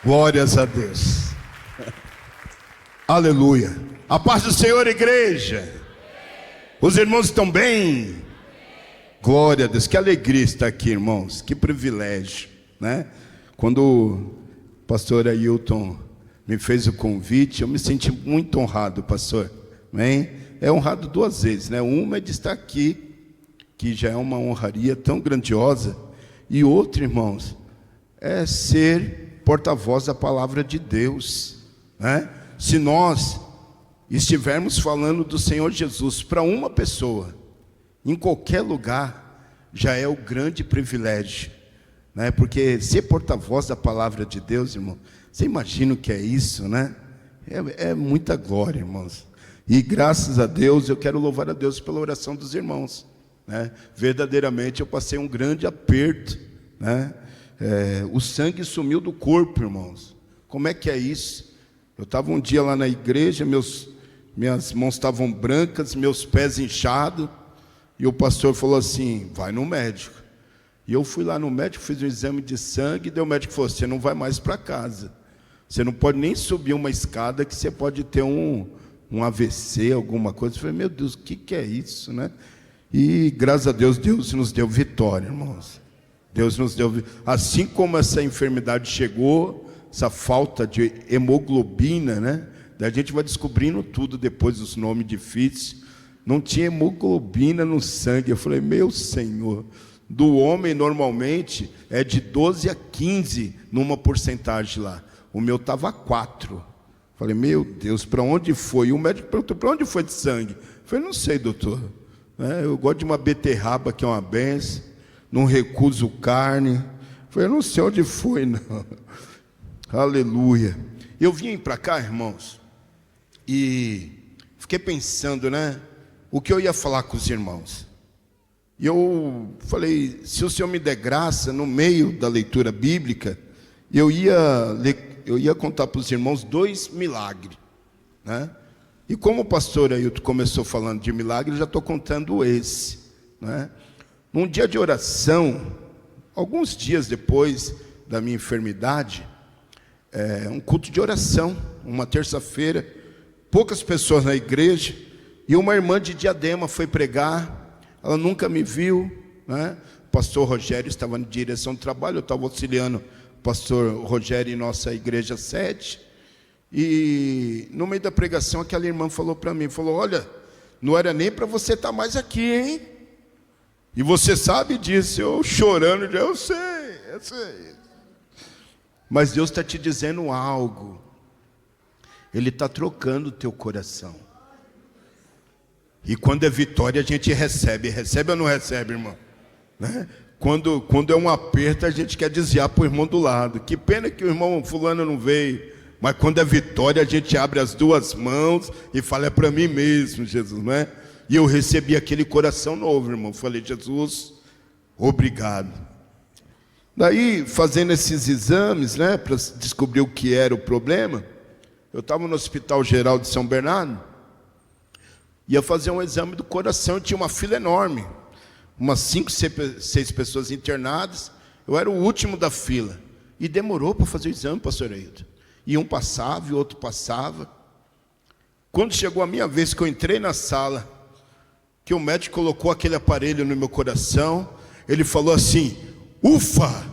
Glórias a Deus. Aleluia. A paz do Senhor, igreja. Os irmãos estão bem? Glória a Deus. Que alegria estar aqui, irmãos. Que privilégio, né? Quando o pastor Ailton me fez o convite, eu me senti muito honrado, pastor. Amém? É honrado duas vezes, né? Uma é de estar aqui, que já é uma honraria tão grandiosa. E outra, irmãos, é ser porta-voz da palavra de Deus, né? Se nós estivermos falando do Senhor Jesus para uma pessoa, em qualquer lugar, já é o grande privilégio, né? Porque ser porta-voz da palavra de Deus, irmão, você imagina o que é isso, né? É muita glória, irmãos. E graças a Deus, eu quero louvar a Deus pela oração dos irmãos, né? Verdadeiramente eu passei um grande aperto, né? O sangue sumiu do corpo, irmãos. Como é que é isso? Eu estava um dia lá na igreja, minhas mãos estavam brancas, meus pés inchados, e o pastor falou assim: vai no médico. E eu fui lá no médico, fiz um exame de sangue, e o médico falou: você não vai mais para casa, você não pode nem subir uma escada, que você pode ter um AVC, alguma coisa. Eu falei: meu Deus, o que é isso, né? E graças a Deus, Deus nos deu vitória, irmãos. Deus nos deu, assim como essa enfermidade chegou, essa falta de hemoglobina, né? Daí a gente vai descobrindo tudo depois, os nomes difíceis. Não tinha hemoglobina no sangue. Eu falei: meu Senhor, do homem normalmente é de 12 a 15 numa porcentagem lá. O meu estava 4. Falei: meu Deus, para onde foi? E o médico perguntou: para onde foi de sangue? Eu falei: não sei, doutor. Eu gosto de uma beterraba, que é uma benção. Não recuso carne. Eu falei: eu não sei onde foi, não. Aleluia. Eu vim para cá, irmãos, e fiquei pensando, né? O que eu ia falar com os irmãos. E eu falei: se o Senhor me der graça, no meio da leitura bíblica, eu ia contar para os irmãos 2 milagres, né? E como o pastor Ailton começou falando de milagre, eu já estou contando esse, né? Num dia de oração, alguns dias depois da minha enfermidade, um culto de oração, uma terça-feira, poucas pessoas na igreja, e uma irmã de Diadema foi pregar. Ela nunca me viu, né? O pastor Rogério estava na direção do trabalho, eu estava auxiliando o pastor Rogério em nossa igreja sede. E no meio da pregação, aquela irmã falou para mim, falou: olha, não era nem para você estar mais aqui, hein? E você sabe disso. Eu chorando, eu sei. Mas Deus está te dizendo algo. Ele está trocando o teu coração. E quando é vitória, a gente recebe. Recebe ou não recebe, irmão? Né? Quando é um aperto, a gente quer desviar para o irmão do lado. Que pena que o irmão fulano não veio. Mas quando é vitória, a gente abre as duas mãos e fala: é para mim mesmo, Jesus, não é? E eu recebi aquele coração novo, irmão. Falei: Jesus, obrigado. Daí, fazendo esses exames, né, para descobrir o que era o problema, eu estava no Hospital Geral de São Bernardo, ia fazer um exame do coração, tinha uma fila enorme, umas 5, 6 pessoas internadas. Eu era o último da fila, e demorou para fazer o exame, pastor Ailton. E um passava, e o outro passava. Quando chegou a minha vez, que eu entrei na sala, que o médico colocou aquele aparelho no meu coração, ele falou assim: ufa,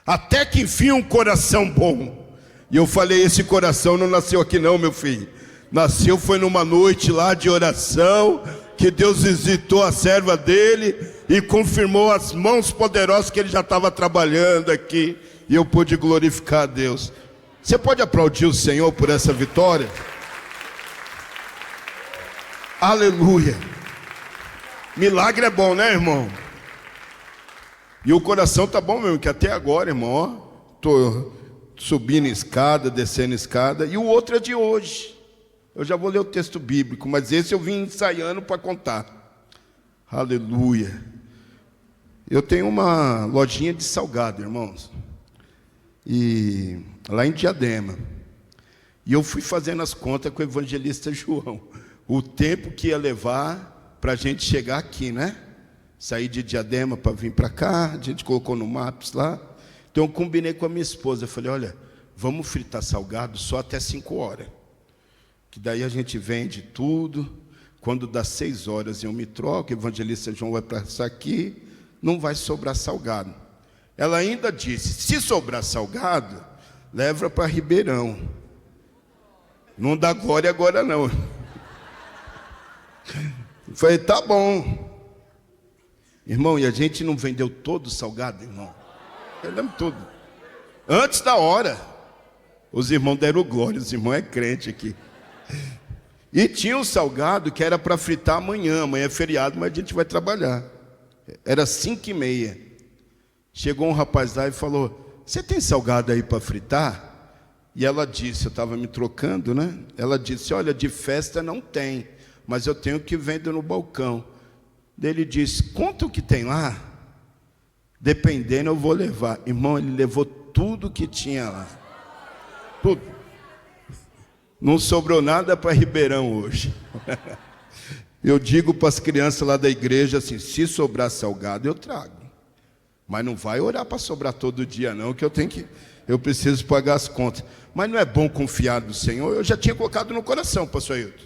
até que enfim um coração bom. E eu falei: esse coração não nasceu aqui não, meu filho. Nasceu foi numa noite lá de oração, que Deus visitou a serva dele e confirmou as mãos poderosas que ele já estava trabalhando aqui. E eu pude glorificar a Deus. Você pode aplaudir o Senhor por essa vitória? Aleluia. Milagre é bom, né, irmão? E o coração tá bom mesmo, que até agora, irmão, ó, tô subindo escada, descendo escada. E o outro é de hoje. Eu já vou ler o texto bíblico, mas esse eu vim ensaiando para contar. Aleluia. Eu tenho uma lojinha de salgado, irmãos, e lá em Diadema. E eu fui fazendo as contas com o evangelista João, o tempo que ia levar para a gente chegar aqui, né? Sair de Diadema para vir para cá, a gente colocou no Maps lá. Então Então eu combinei com a minha esposa, eu falei, olha, vamos fritar salgado só até 5 horas. Que daí a gente vende tudo. Quando dá 6 horas eu me troco, o evangelista João vai passar aqui, não vai sobrar salgado. Ela ainda disse, se sobrar salgado, leva para Ribeirão. Não dá glória agora não. Eu falei, tá bom. Irmão, e a gente não vendeu todo o salgado, irmão? Vendemos tudo. Antes da hora. Os irmãos deram glória, os irmãos é crente aqui. E tinha um salgado que era para fritar amanhã. Amanhã é feriado, mas a gente vai trabalhar. Era 5h30. Chegou um rapaz lá e falou, você tem salgado aí para fritar? E ela disse, eu estava me trocando, né? Ela disse, olha, de festa não tem, mas eu tenho que vender no balcão. Daí ele disse, conta o que tem lá, dependendo eu vou levar. Irmão, ele levou tudo que tinha lá. Tudo. Não sobrou nada para Ribeirão hoje. Eu digo para as crianças lá da igreja assim, se sobrar salgado eu trago. Mas não vai orar para sobrar todo dia não, que eu preciso pagar as contas. Mas não é bom confiar no Senhor? Eu já tinha colocado no coração, pastor Ailton.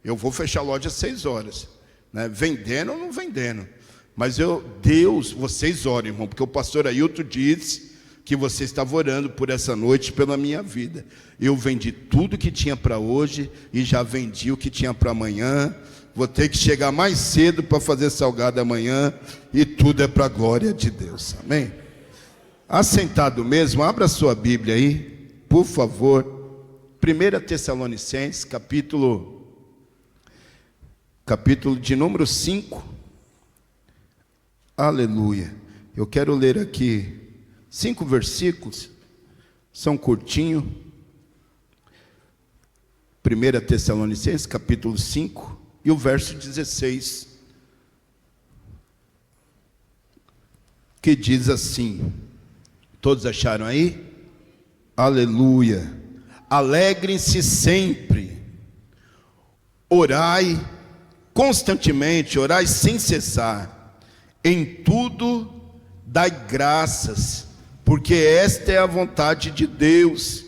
Eu vou fechar a loja às 6 horas. Né? Vendendo ou não vendendo. Mas Deus, vocês orem, irmão, porque o pastor Ailton disse que você estava orando por essa noite, pela minha vida. Eu vendi tudo que tinha para hoje e já vendi o que tinha para amanhã. Vou ter que chegar mais cedo para fazer salgado amanhã e tudo é para a glória de Deus. Amém? Assentado mesmo, abra sua Bíblia aí, por favor. 1 Tessalonicenses, capítulo de número 5. Aleluia. Eu quero ler aqui 5 versículos, são curtinhos. 1 Tessalonicenses, capítulo 5, e o verso 16, que diz assim, todos acharam aí? Aleluia. Alegrem-se sempre, orai constantemente, orai sem cessar, em tudo dai graças, porque esta é a vontade de Deus,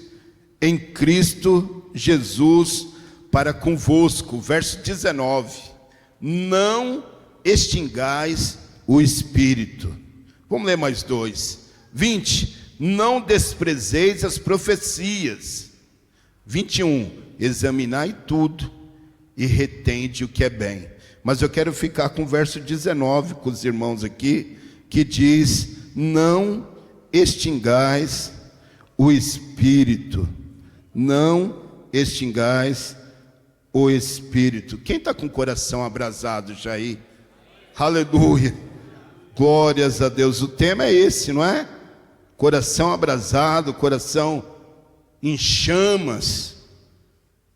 em Cristo Jesus, para convosco. Verso 19, não extingais o Espírito. Vamos ler mais 2. 20, não desprezeis as profecias. 21, examinai tudo e retende o que é bem. Mas eu quero ficar com o verso 19 com os irmãos aqui, que diz, não extingais o Espírito. Não extingais o Espírito. Quem está com o coração abrasado já aí? Aleluia. Glórias a Deus. O tema é esse, não é? Coração abrasado, coração em chamas.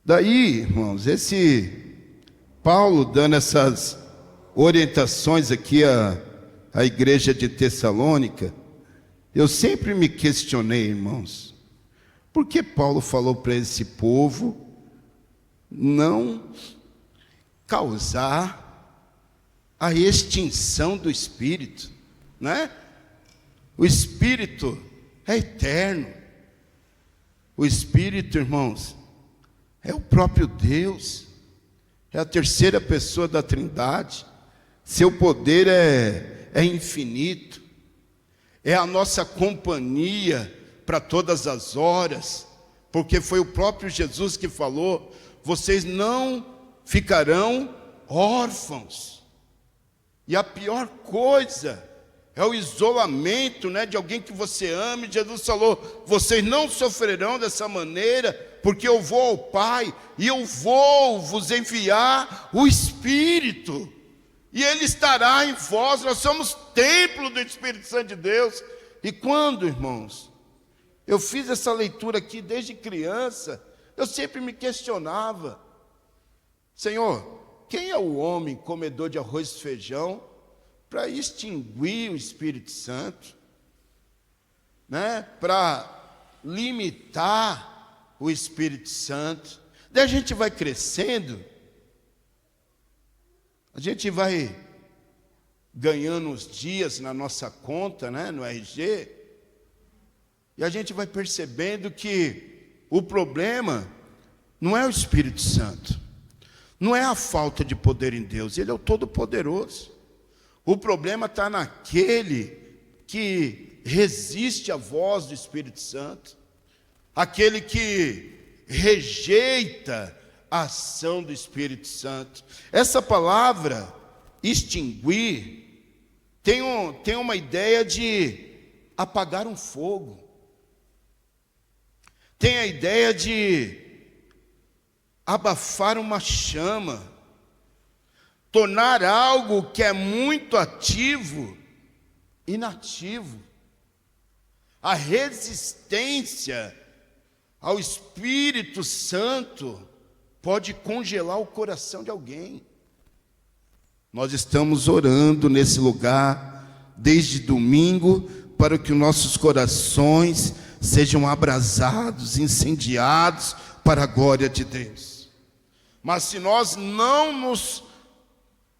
Daí, irmãos, esse Paulo dando essas orientações aqui à igreja de Tessalônica, eu sempre me questionei, irmãos, por que Paulo falou para esse povo não causar a extinção do Espírito, né? O Espírito é eterno. O Espírito, irmãos, é o próprio Deus, é a terceira pessoa da Trindade. Seu poder é infinito, é a nossa companhia para todas as horas, porque foi o próprio Jesus que falou, vocês não ficarão órfãos. E a pior coisa é o isolamento, né, de alguém que você ama. Jesus falou, vocês não sofrerão dessa maneira, porque eu vou ao Pai, e eu vou vos enviar o Espírito, e Ele estará em vós. Nós somos templo do Espírito Santo de Deus. E quando, irmãos, eu fiz essa leitura aqui desde criança, eu sempre me questionava, Senhor, quem é o homem comedor de arroz e feijão para extinguir o Espírito Santo, né? Para limitar o Espírito Santo? Daí a gente vai crescendo, a gente vai ganhando os dias na nossa conta, né? No RG, E a gente vai percebendo que o problema não é o Espírito Santo, não é a falta de poder em Deus, Ele é o Todo-Poderoso. O problema está naquele que resiste à voz do Espírito Santo, aquele que rejeita a ação do Espírito Santo. Essa palavra, extinguir, tem uma ideia de apagar um fogo, tem a ideia de abafar uma chama, tornar algo que é muito ativo, inativo. A resistência ao Espírito Santo pode congelar o coração de alguém. Nós estamos orando nesse lugar desde domingo para que os nossos corações sejam abrasados, incendiados para a glória de Deus. Mas se nós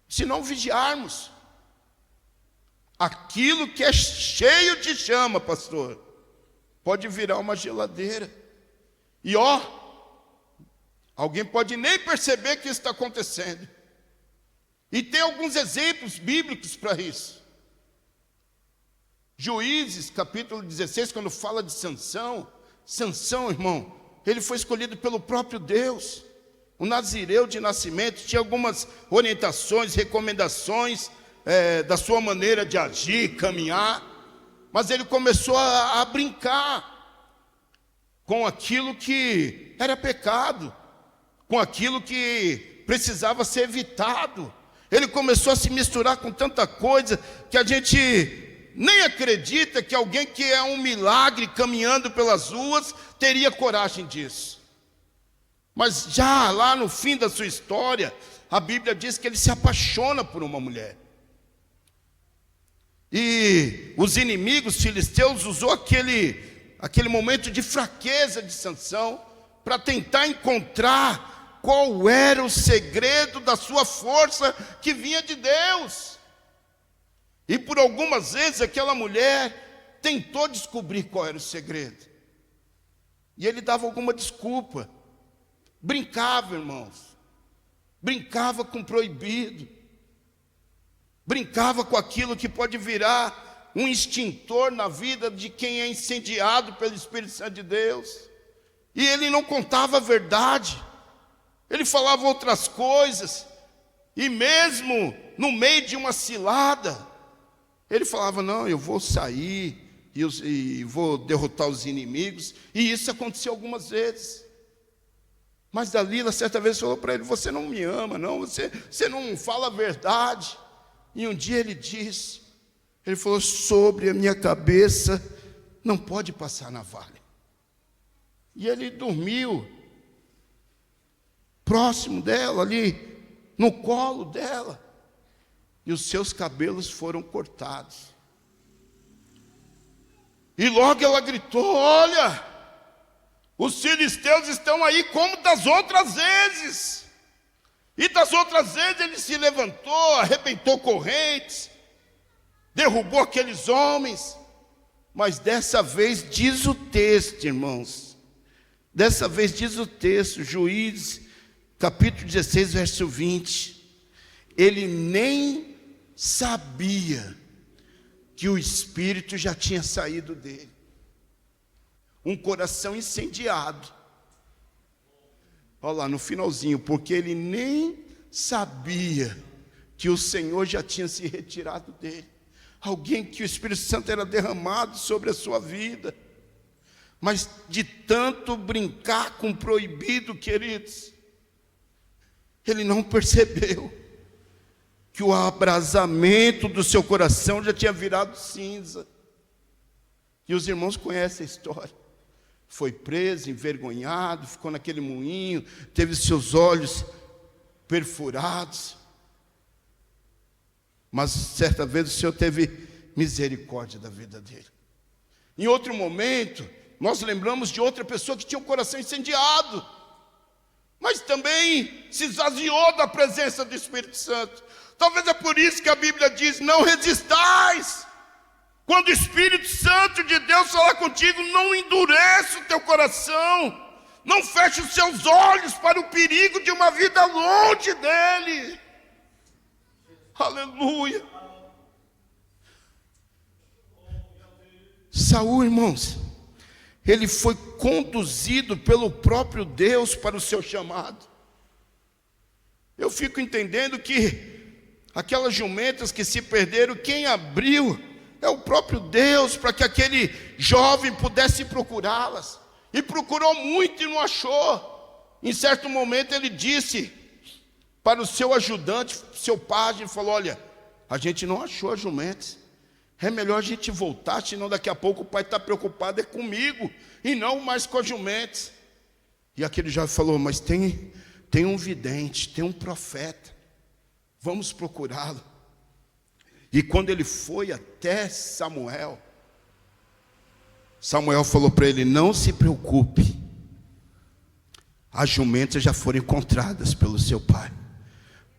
se não vigiarmos, aquilo que é cheio de chama, pastor, pode virar uma geladeira. E alguém pode nem perceber que isso está acontecendo. E tem alguns exemplos bíblicos para isso. Juízes, capítulo 16, quando fala de Sansão, irmão, ele foi escolhido pelo próprio Deus. O nazireu de nascimento tinha algumas orientações, recomendações da sua maneira de agir, caminhar, mas ele começou a brincar com aquilo que era pecado, com aquilo que precisava ser evitado. Ele começou a se misturar com tanta coisa que a gente nem acredita que alguém que é um milagre caminhando pelas ruas teria coragem disso. Mas já lá no fim da sua história, a Bíblia diz que ele se apaixona por uma mulher. E os inimigos filisteus usou aquele momento de fraqueza de Sansão para tentar encontrar qual era o segredo da sua força que vinha de Deus. E por algumas vezes aquela mulher tentou descobrir qual era o segredo. E ele dava alguma desculpa. Brincava, irmãos. Brincava com o proibido. Brincava com aquilo que pode virar um extintor na vida de quem é incendiado pelo Espírito Santo de Deus. E ele não contava a verdade. Ele falava outras coisas. E mesmo no meio de uma cilada, ele falava, não, eu vou sair e vou derrotar os inimigos. E isso aconteceu algumas vezes. Mas Dalila certa vez falou para ele, você não me ama, não, você não fala a verdade. E um dia ele disse, ele falou, sobre a minha cabeça não pode passar navalha. E ele dormiu próximo dela, ali no colo dela. E os seus cabelos foram cortados. E logo ela gritou, olha, os filisteus estão aí como das outras vezes. E das outras vezes ele se levantou, arrebentou correntes, derrubou aqueles homens. Mas dessa vez diz o texto, irmãos, dessa vez diz o texto, Juízes, capítulo 16, verso 20, ele nem sabia que o Espírito já tinha saído dele. Um coração incendiado. Olha lá no finalzinho, porque ele nem sabia que o Senhor já tinha se retirado dele. Alguém que o Espírito Santo era derramado sobre a sua vida. Mas de tanto brincar com o proibido, queridos, ele não percebeu que o abrasamento do seu coração já tinha virado cinza. E os irmãos conhecem a história. Foi preso, envergonhado, ficou naquele moinho, teve seus olhos perfurados. Mas certa vez o Senhor teve misericórdia da vida dele. Em outro momento, nós lembramos de outra pessoa que tinha o coração incendiado, mas também se esvaziou da presença do Espírito Santo. Talvez é por isso que a Bíblia diz, não resistais Quando o Espírito Santo de Deus falar contigo, não endureça o teu coração. Não feche os seus olhos para o perigo de uma vida longe dele. Aleluia. Saul, irmãos, ele foi conduzido pelo próprio Deus para o seu chamado. Eu fico entendendo que aquelas jumentas que se perderam, quem abriu é o próprio Deus, para que aquele jovem pudesse procurá-las. E procurou muito e não achou. Em certo momento ele disse para o seu ajudante, seu pajem, falou: olha, a gente não achou as jumentas. É melhor a gente voltar, senão daqui a pouco o pai está preocupado comigo e não mais com as jumentas. E aquele jovem falou: mas tem um vidente, tem um profeta, vamos procurá-lo. E quando ele foi até Samuel, Samuel falou para ele: não se preocupe, as jumentas já foram encontradas pelo seu pai,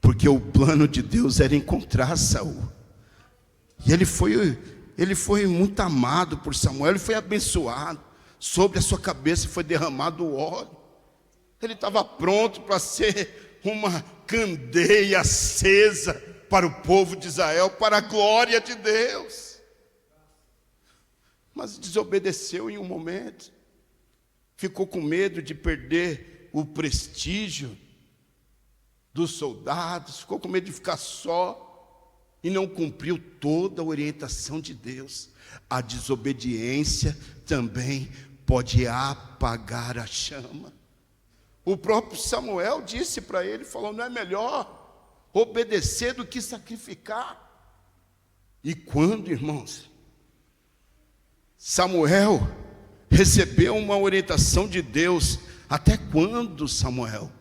porque o plano de Deus era encontrar Saul. E ele foi muito amado por Samuel, ele foi abençoado, sobre a sua cabeça foi derramado o óleo. Ele estava pronto para ser uma candeia acesa para o povo de Israel, para a glória de Deus. Mas desobedeceu em um momento, ficou com medo de perder o prestígio dos soldados, ficou com medo de ficar só, e não cumpriu toda a orientação de Deus. A desobediência também pode apagar a chama. O próprio Samuel disse para ele, falou: não é melhor obedecer do que sacrificar? E quando, irmãos, Samuel recebeu uma orientação de Deus: até quando, Samuel?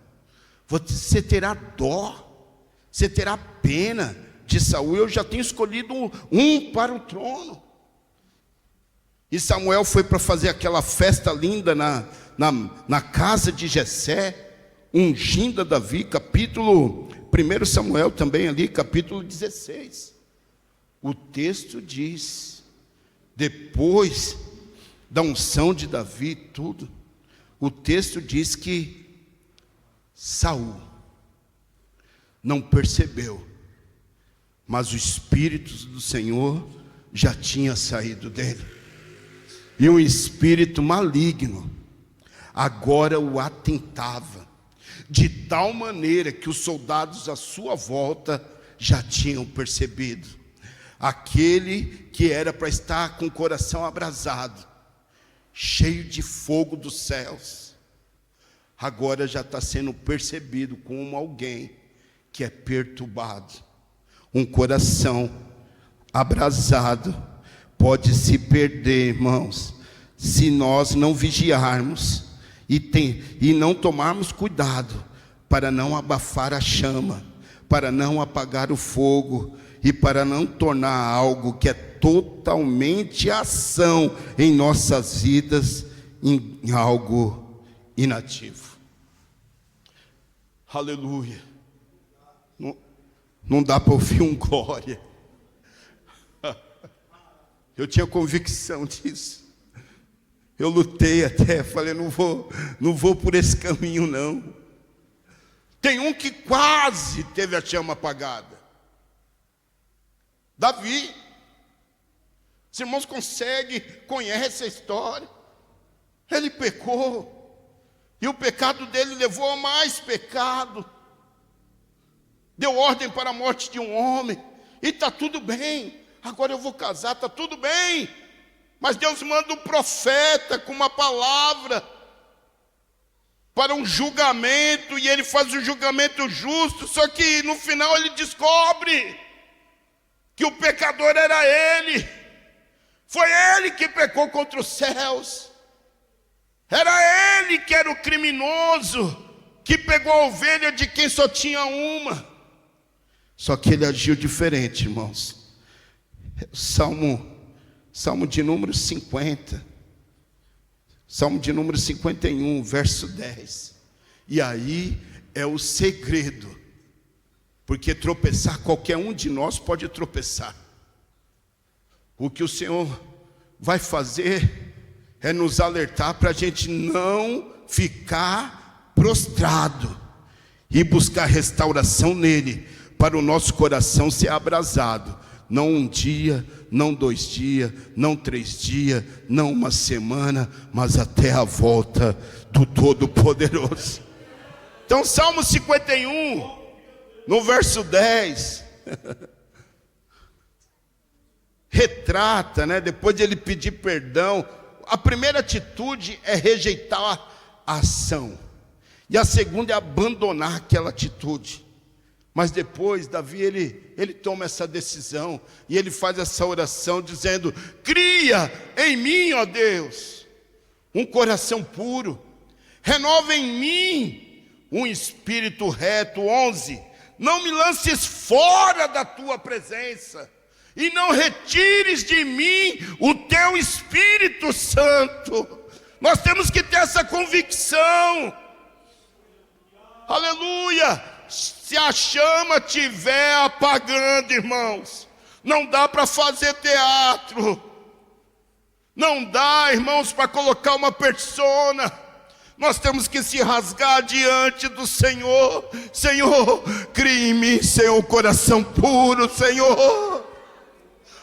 Você terá dó, você terá pena de Saul, eu já tenho escolhido um para o trono. E Samuel foi para fazer aquela festa linda na casa de Jessé, ungindo a Davi, capítulo 1 Samuel também ali, capítulo 16. O texto diz, depois da unção de Davi, tudo, o texto diz que Saul não percebeu, mas o Espírito do Senhor já tinha saído dele, e um espírito maligno agora o atentava, de tal maneira que os soldados à sua volta já tinham percebido. Aquele que era para estar com o coração abrasado, cheio de fogo dos céus, agora já está sendo percebido como alguém que é perturbado. Um coração abrasado pode se perder, irmãos, se nós não vigiarmos e não tomarmos cuidado para não abafar a chama, para não apagar o fogo e para não tornar algo que é totalmente ação em nossas vidas em algo inativo. Aleluia. Não dá para ouvir um glória. Eu tinha convicção disso. Eu lutei até, falei: não vou por esse caminho não. Tem um que quase teve a chama apagada. Davi. Os irmãos conhecem a história. Ele pecou, e o pecado dele levou a mais pecado. Deu ordem para a morte de um homem, e está tudo bem, agora eu vou casar, está tudo bem. Mas Deus manda um profeta com uma palavra para um julgamento, e ele faz o julgamento justo, só que no final ele descobre que o pecador era ele. Foi ele que pecou contra os céus, era ele que era o criminoso, que pegou a ovelha de quem só tinha uma. Só que ele agiu diferente, irmãos. Salmo de número 50, Salmo de número 51, verso 10. E aí é o segredo, porque tropeçar, qualquer um de nós pode tropeçar. O que o Senhor vai fazer é nos alertar para a gente não ficar prostrado e buscar restauração nele, para o nosso coração ser abrasado. Não um dia, não 2 dias, não 3 dias, não uma semana, mas até a volta do Todo-Poderoso. Então, Salmo 51, no verso 10, retrata, depois de ele pedir perdão, a primeira atitude é rejeitar a ação, e a segunda é abandonar aquela atitude. Mas depois Davi ele toma essa decisão, e ele faz essa oração dizendo: cria em mim, ó Deus, um coração puro, renova em mim um espírito reto. 11, não me lances fora da tua presença, e não retires de mim o teu Espírito Santo. Nós temos que ter essa convicção, aleluia. Se a chama estiver apagando, irmãos, não dá para fazer teatro, não dá, irmãos, para colocar uma persona. Nós temos que se rasgar diante do Senhor. Senhor, crie em mim, Senhor, coração puro, Senhor,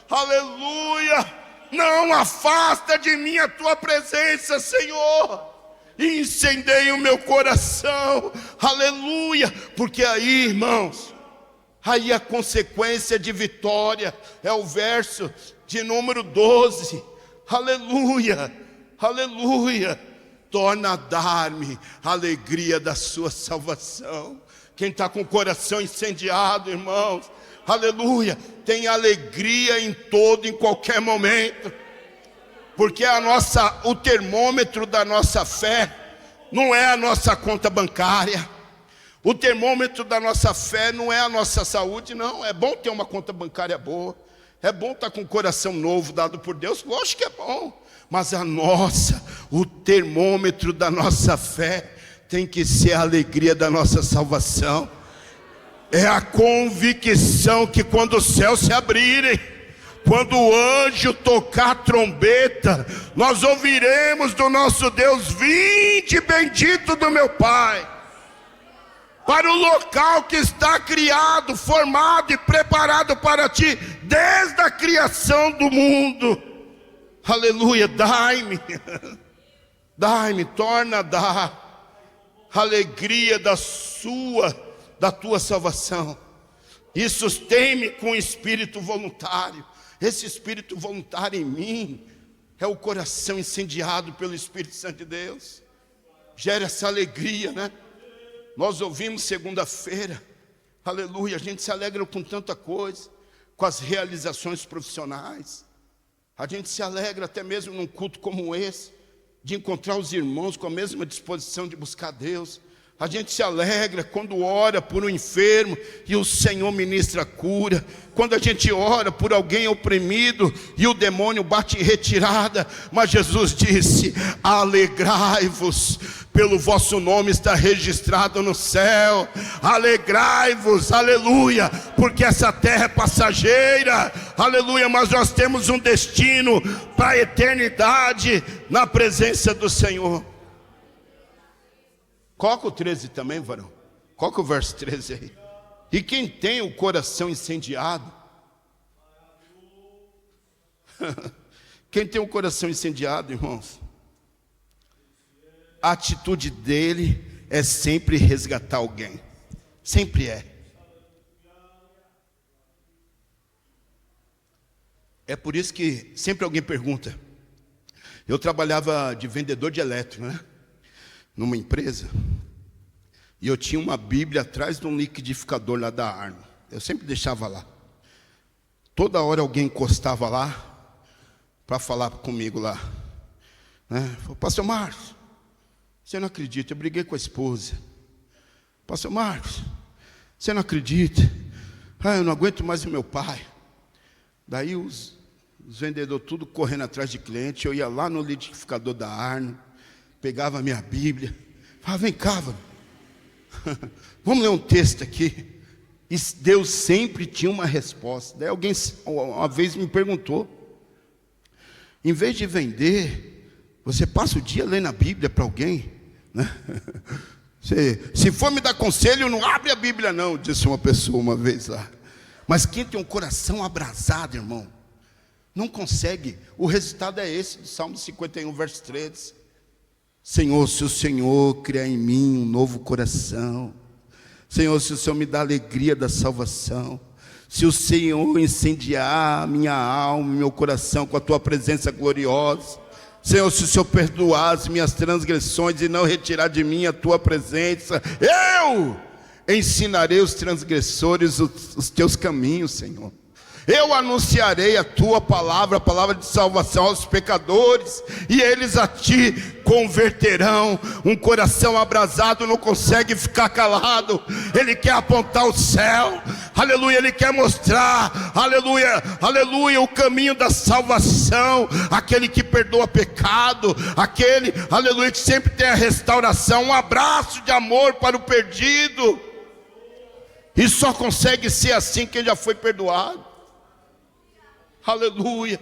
aleluia. Não afasta de mim a tua presença, Senhor, e incendeia o meu coração, aleluia. Porque aí, irmãos, aí a consequência de vitória é o verso de número 12, aleluia, aleluia. Torna a dar-me a alegria da sua salvação. Quem está com o coração incendiado, irmãos, aleluia, tem alegria em qualquer momento. Porque o termômetro da nossa fé não é a nossa conta bancária. O termômetro da nossa fé não é a nossa saúde, não. É bom ter uma conta bancária boa, é bom estar com o coração novo dado por Deus, lógico que é bom. Mas o termômetro da nossa fé tem que ser a alegria da nossa salvação. É a convicção que quando os céus se abrirem, quando o anjo tocar a trombeta, nós ouviremos do nosso Deus: vinde bendito do meu Pai, para o local que está criado, formado e preparado para ti, desde a criação do mundo. Aleluia. Dai-me, torna a dar alegria da tua salvação, e sustém-me com espírito voluntário. Esse espírito voluntário em mim é o coração incendiado pelo Espírito Santo de Deus. Gera essa alegria, Nós ouvimos segunda-feira, aleluia, a gente se alegra com tanta coisa, com as realizações profissionais. A gente se alegra até mesmo num culto como esse, de encontrar os irmãos com a mesma disposição de buscar Deus. A gente se alegra quando ora por um enfermo e o Senhor ministra a cura. Quando a gente ora por alguém oprimido e o demônio bate em retirada. Mas Jesus disse: alegrai-vos, pelo vosso nome está registrado no céu. Alegrai-vos, aleluia, porque essa terra é passageira, aleluia, mas nós temos um destino para a eternidade na presença do Senhor. Coloca o 13 também, varão. Coloca o verso 13 aí. E quem tem o coração incendiado, quem tem o coração incendiado, irmãos, a atitude dele é sempre resgatar alguém. Sempre é. É por isso que sempre alguém pergunta. Eu trabalhava de vendedor de elétrico, numa empresa, e eu tinha uma Bíblia atrás de um liquidificador lá da Arno. Eu sempre deixava lá. Toda hora alguém encostava lá para falar comigo lá, Falei: pastor Marcos, você não acredita, eu briguei com a esposa. Pastor Marcos, você não acredita, eu não aguento mais o meu pai. Daí os vendedores tudo correndo atrás de cliente. Eu ia lá no liquidificador da Arno, pegava a minha Bíblia, falava: vem cá, vamos ler um texto aqui. E Deus sempre tinha uma resposta. Daí alguém uma vez me perguntou: Em vez de vender, você passa o dia lendo a Bíblia para alguém, né? Se for me dar conselho, não abre a Bíblia não, disse uma pessoa uma vez lá. Mas quem tem um coração abrasado, irmão, não consegue. O resultado é esse, do Salmo 51, verso 13. Senhor, se o Senhor criar em mim um novo coração, Senhor, se o Senhor me dá a alegria da salvação, se o Senhor incendiar minha alma, meu coração com a tua presença gloriosa, Senhor, se o Senhor perdoar as minhas transgressões e não retirar de mim a tua presença, eu ensinarei os transgressores os teus caminhos, Senhor. Eu anunciarei a tua palavra, a palavra de salvação aos pecadores, e eles a ti converterão. Um coração abrasado não consegue ficar calado, ele quer apontar o céu, aleluia, ele quer mostrar, aleluia, aleluia, o caminho da salvação, aquele que perdoa pecado, aquele, aleluia, que sempre tem a restauração, um abraço de amor para o perdido. E só consegue ser assim quem já foi perdoado. Aleluia.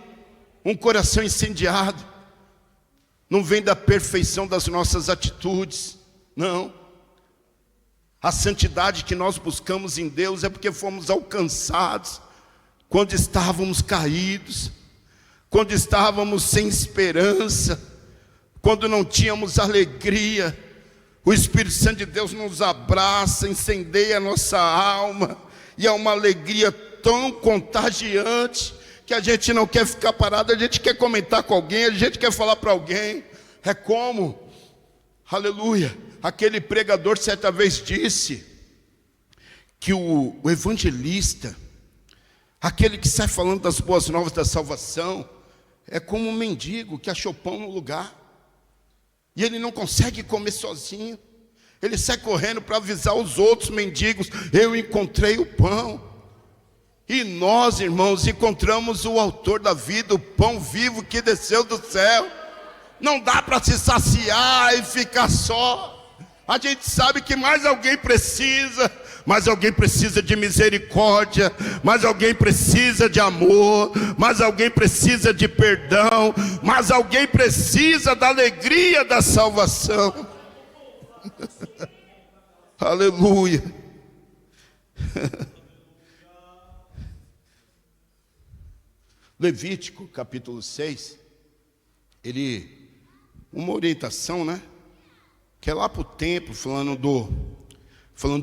Um coração incendiado não vem da perfeição das nossas atitudes, não. A santidade que nós buscamos em Deus é porque fomos alcançados quando estávamos caídos, quando estávamos sem esperança, quando não tínhamos alegria. O Espírito Santo de Deus nos abraça, incendeia a nossa alma, e é uma alegria tão contagiante que a gente não quer ficar parado, a gente quer comentar com alguém, a gente quer falar para alguém. É como, aleluia, aquele pregador certa vez disse que o evangelista, aquele que sai falando das boas novas da salvação, é como um mendigo que achou pão no lugar, e ele não consegue comer sozinho, ele sai correndo para avisar os outros mendigos: eu encontrei o pão. E nós, irmãos, encontramos o autor da vida, o pão vivo que desceu do céu. Não dá para se saciar e ficar só. A gente sabe que mais alguém precisa de misericórdia, mais alguém precisa de amor, mais alguém precisa de perdão, mais alguém precisa da alegria da salvação. Aleluia. Levítico capítulo 6, uma orientação, né? Que é lá para o templo, falando do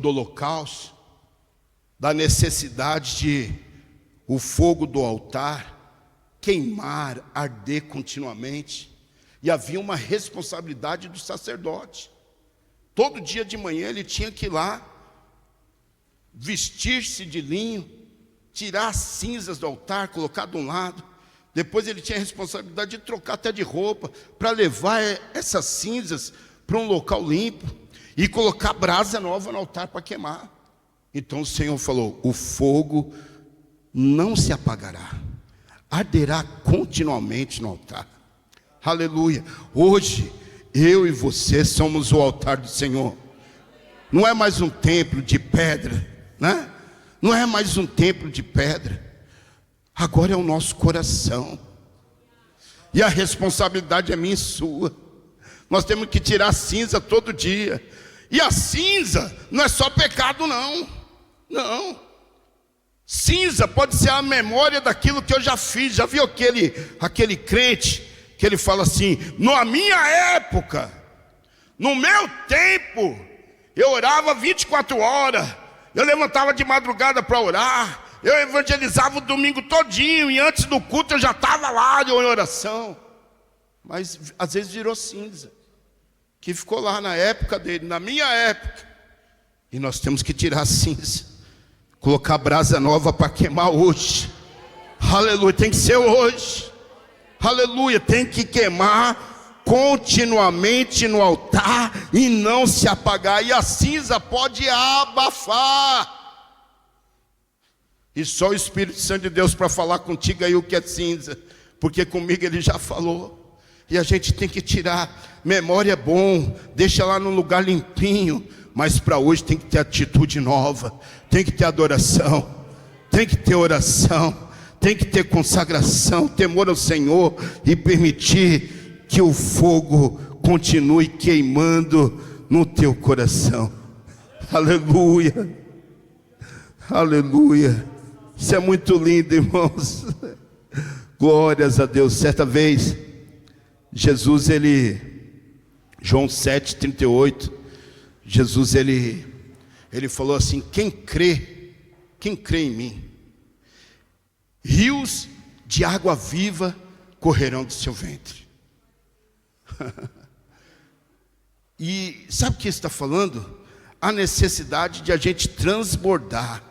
holocausto, da necessidade de o fogo do altar queimar, arder continuamente. E havia uma responsabilidade do sacerdote. Todo dia de manhã ele tinha que ir lá, vestir-se de linho, tirar as cinzas do altar, colocar de um lado. Depois ele tinha a responsabilidade de trocar até de roupa, para levar essas cinzas para um local limpo e colocar brasa nova no altar para queimar. Então o Senhor falou: o fogo não se apagará, arderá continuamente no altar. Aleluia. Hoje eu e você somos o altar do Senhor. Não é mais um templo de pedra, né? Não é mais um templo de pedra. Agora é o nosso coração. E a responsabilidade é minha e sua. Nós temos que tirar a cinza todo dia. E a cinza não é só pecado não. Não. Cinza pode ser a memória daquilo que eu já fiz. Já viu aquele crente que ele fala assim: na minha época, no meu tempo, eu orava 24 horas. Eu levantava de madrugada para orar. Eu evangelizava o domingo todinho. E antes do culto eu já estava lá em oração. Mas às vezes virou cinza, que ficou lá na época dele, na minha época. E nós temos que tirar a cinza, colocar brasa nova para queimar hoje. Aleluia, tem que ser hoje. Aleluia, tem que queimar continuamente no altar e não se apagar. E a cinza pode abafar. E só o Espírito Santo de Deus para falar contigo aí o que é cinza, porque comigo ele já falou. E a gente tem que tirar. Memória é bom, deixa lá num lugar limpinho, mas para hoje tem que ter atitude nova, tem que ter adoração, tem que ter oração, tem que ter consagração, temor ao Senhor e permitir que o fogo continue queimando no teu coração. Aleluia, aleluia. Isso é muito lindo, irmãos. Glórias a Deus. Certa vez, Jesus, João 7:38, Jesus, ele falou assim: quem crê em mim, rios de água viva correrão do seu ventre. E sabe o que está falando? A necessidade de a gente transbordar.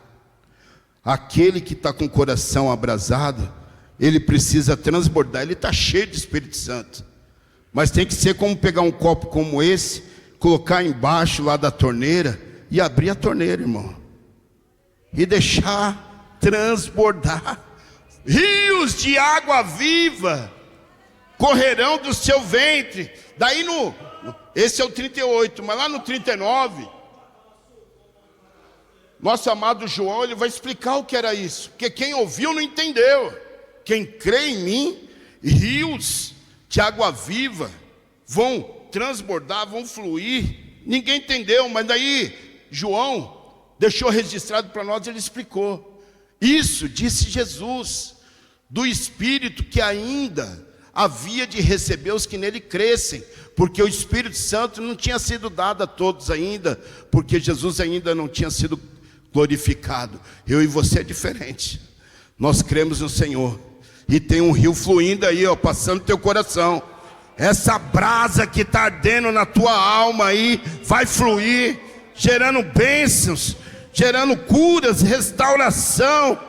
Aquele que está com o coração abrasado, ele precisa transbordar. Ele está cheio de Espírito Santo, mas tem que ser como pegar um copo como esse, colocar embaixo lá da torneira e abrir a torneira, irmão, e deixar transbordar. Rios de água viva correrão do seu ventre. Daí esse é o 38, mas lá no 39, nosso amado João, ele vai explicar o que era isso, porque quem ouviu não entendeu. Quem crê em mim, rios de água viva vão transbordar, vão fluir. Ninguém entendeu, mas daí João deixou registrado para nós, ele explicou. Isso, disse Jesus, do Espírito que ainda havia de receber os que nele crescem, porque o Espírito Santo não tinha sido dado a todos ainda, porque Jesus ainda não tinha sido glorificado. Eu e você é diferente. Nós cremos no Senhor, e tem um rio fluindo aí, ó, passando no teu coração. Essa brasa que está ardendo na tua alma aí, vai fluir, gerando bênçãos, gerando curas, restauração.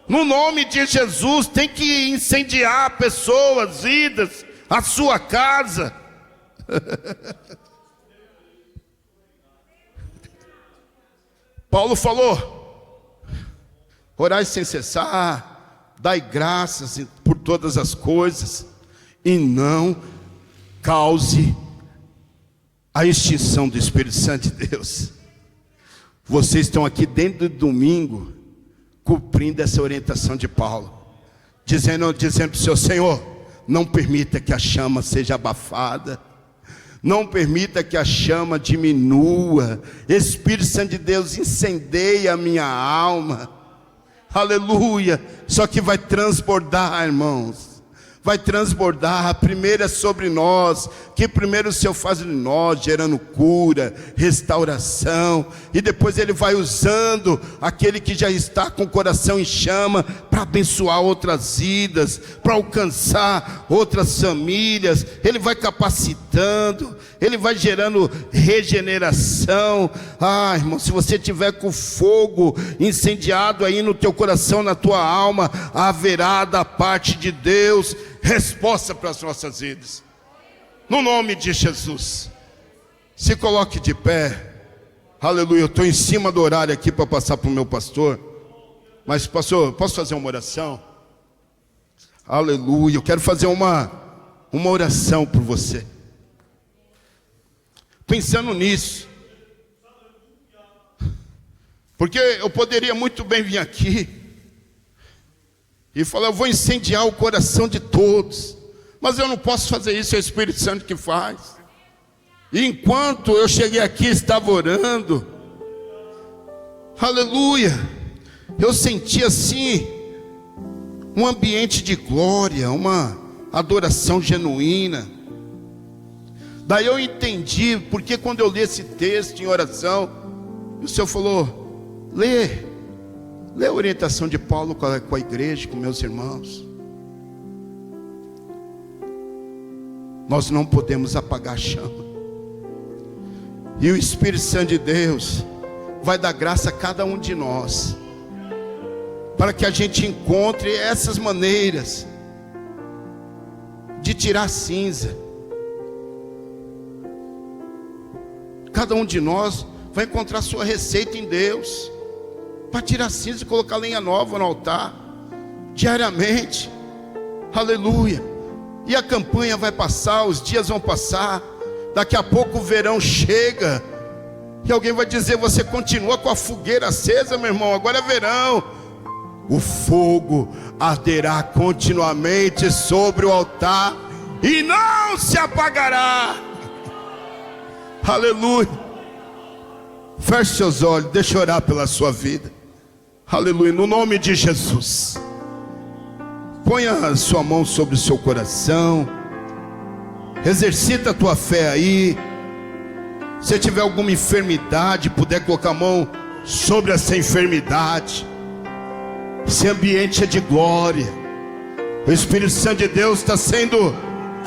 No nome de Jesus, tem que incendiar pessoas, vidas, a sua casa. Paulo falou: orai sem cessar, dai graças por todas as coisas, e não cause a extinção do Espírito Santo de Deus. Vocês estão aqui dentro do domingo, cumprindo essa orientação de Paulo, dizendo para o seu Senhor, não permita que a chama seja abafada, não permita que a chama diminua. Espírito Santo de Deus, incendeia a minha alma. Aleluia. Só que vai transbordar, irmãos, vai transbordar. Primeiro é sobre nós, que primeiro o Senhor faz em nós, gerando cura, restauração, e depois Ele vai usando aquele que já está com o coração em chama, para abençoar outras vidas, para alcançar outras famílias. Ele vai capacitando, Ele vai gerando regeneração. Irmão, se você tiver com fogo incendiado aí no teu coração, na tua alma, haverá da parte de Deus resposta para as nossas vidas, no nome de Jesus. Se coloque de pé. Aleluia. Eu estou em cima do horário aqui para passar para o meu pastor, mas pastor, posso fazer uma oração? Aleluia. Eu quero fazer uma oração por você, pensando nisso, porque eu poderia muito bem vir aqui e falar: eu vou incendiar o coração de todos, mas eu não posso fazer isso, é o Espírito Santo que faz. E enquanto eu cheguei aqui, estava orando, aleluia, eu senti assim um ambiente de glória, uma adoração genuína. Daí eu entendi, porque quando eu li esse texto em oração, o Senhor falou: lê a orientação de Paulo com a igreja, com meus irmãos. Nós não podemos apagar a chama, e o Espírito Santo de Deus vai dar graça a cada um de nós, para que a gente encontre essas maneiras de tirar cinza. Cada um de nós vai encontrar sua receita em Deus, para tirar cinza e colocar lenha nova no altar, diariamente. Aleluia. E a campanha vai passar, os dias vão passar, daqui a pouco o verão chega, e alguém vai dizer: você continua com a fogueira acesa, meu irmão, agora é verão. o fogo arderá continuamente sobre o altar e não se apagará. Aleluia. Feche seus olhos, deixa eu orar pela sua vida. Aleluia, no nome de Jesus. Ponha a sua mão sobre o seu coração. Exercita a tua fé aí. Se tiver alguma enfermidade, puder colocar a mão sobre essa enfermidade. Esse ambiente é de glória. O Espírito Santo de Deus está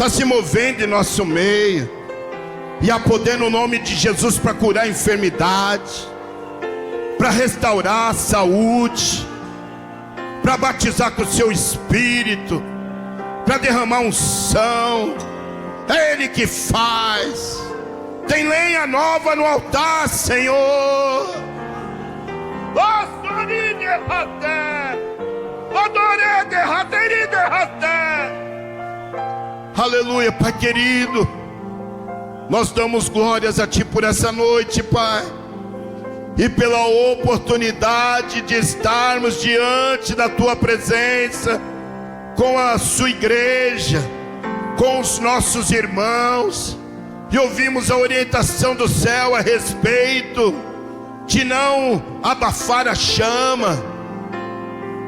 se movendo em nosso meio. E há poder no nome de Jesus para curar a enfermidade, para restaurar a saúde, para batizar com o seu Espírito, para derramar unção. É Ele que faz. Tem lenha nova no altar, Senhor. Aleluia, Pai querido. Nós damos glórias a Ti por essa noite, Pai, e pela oportunidade de estarmos diante da Tua presença, com a Sua igreja, com os nossos irmãos, e ouvimos a orientação do céu a respeito de não abafar a chama,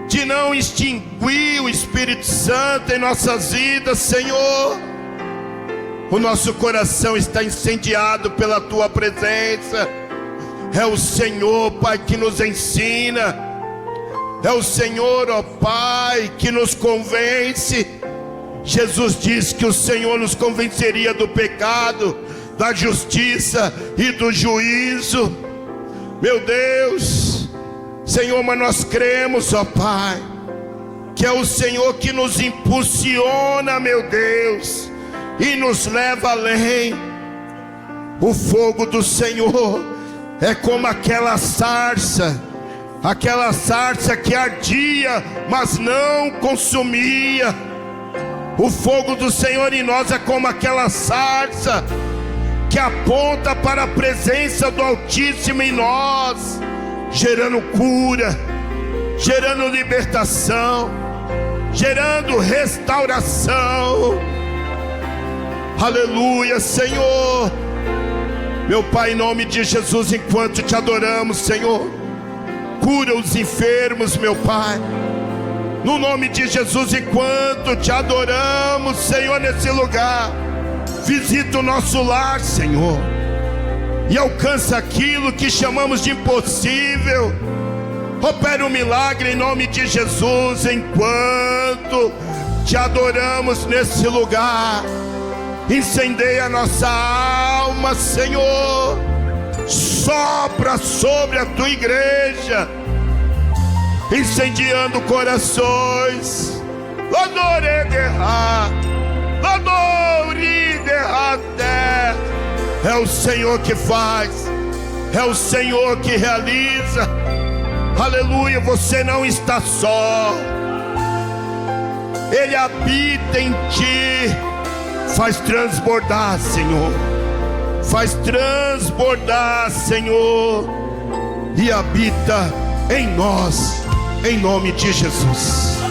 de não extinguir o Espírito Santo em nossas vidas, Senhor. O nosso coração está incendiado pela Tua presença. É o Senhor, Pai, que nos ensina. É o Senhor, ó Pai, que nos convence. Jesus disse que o Senhor nos convenceria do pecado, da justiça e do juízo. Meu Deus, Senhor, mas nós cremos, ó Pai, que é o Senhor que nos impulsiona, meu Deus, e nos leva além. O fogo do Senhor é como aquela sarça que ardia, mas não consumia. O fogo do Senhor em nós é como aquela sarça que aponta para a presença do Altíssimo em nós, gerando cura, gerando libertação, gerando restauração. Aleluia, Senhor. Meu Pai, em nome de Jesus, enquanto Te adoramos, Senhor, cura os enfermos, meu Pai. No nome de Jesus, enquanto Te adoramos, Senhor, nesse lugar, visita o nosso lar, Senhor, e alcança aquilo que chamamos de impossível. Opera um milagre em nome de Jesus, enquanto Te adoramos nesse lugar. Incendeia a nossa alma, Senhor. Sopra sobre a Tua igreja, incendiando corações. É o Senhor que faz, é o Senhor que realiza. Aleluia, você não está só. Ele habita em ti. Faz transbordar, Senhor. Faz transbordar, Senhor. E habita em nós, em nome de Jesus.